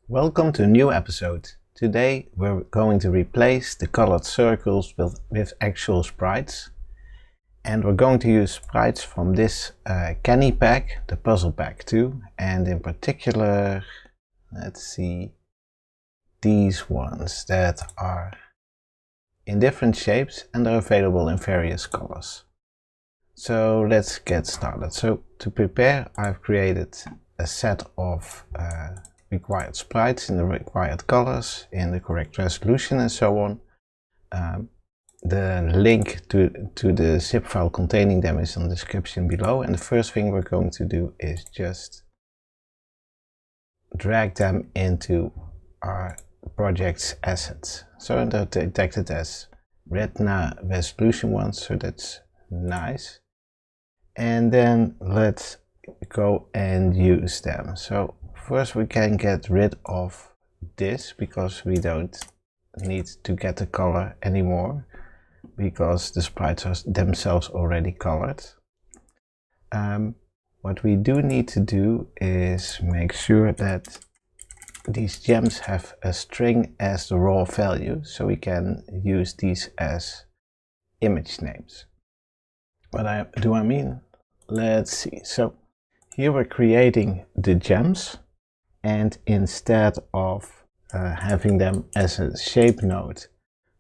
Welcome to a new episode. Today we're going to replace the colored circles with actual sprites. And we're going to use sprites from this candy pack, the puzzle pack too. And in particular, let's see, these ones that are in different shapes and they're available in various colors. So let's get started. So to prepare, I've created a set of required sprites in the required colors, in the correct resolution and so on. The link to the zip file containing them is in the description below, and the first thing we're going to do is just drag them into our project's assets. So they're detected as Retina resolution ones, so that's nice. And then let's go and use them. So first we can get rid of this because we don't need to get the color anymore because the sprites are themselves already colored. What we do need to do is make sure that these gems have a string as the raw value, so we can use these as image names. What do I mean? Let's see. So here we're creating the gems, and instead of having them as a shape node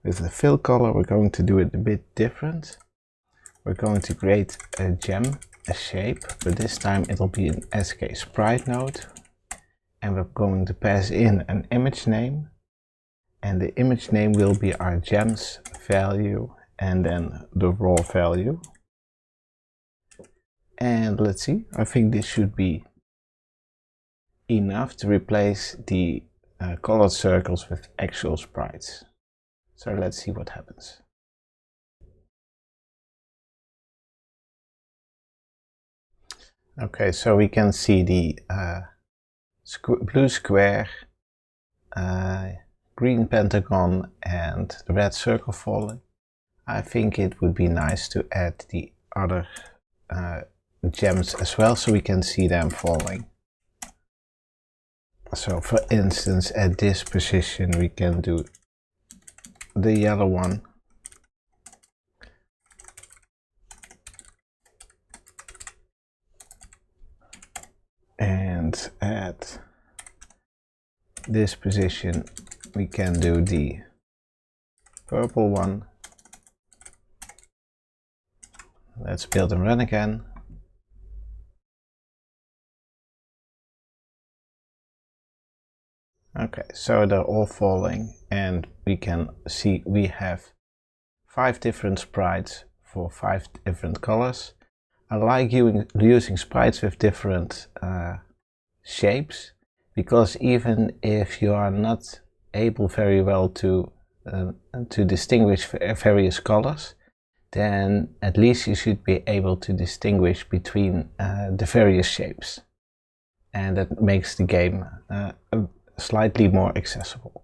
with a fill color, we're going to do it a bit different. We're going to create a gem, a shape, but this time it'll be an SK sprite node, and we're going to pass in an image name, and the image name will be our gem's value and then the raw value. And let's see, I think this should be enough to replace the colored circles with actual sprites. So let's see what happens. Okay, so we can see the blue square, green pentagon and the red circle falling. I think it would be nice to add the other gems as well, so we can see them falling. So for instance, at this position we can do the yellow one, and at this position we can do the purple one. Let's build and run again. Okay, so they're all falling, and we can see we have 5 different sprites for 5 different colors. I like using sprites with different shapes, because even if you are not able very well to distinguish various colors, then at least you should be able to distinguish between the various shapes, and that makes the game slightly more accessible.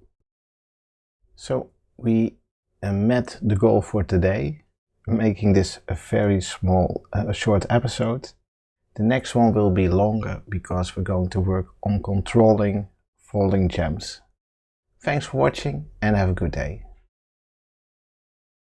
So we met the goal for today, making this a very small, short episode. The next one will be longer because we're going to work on controlling falling gems. Thanks for watching and have a good day.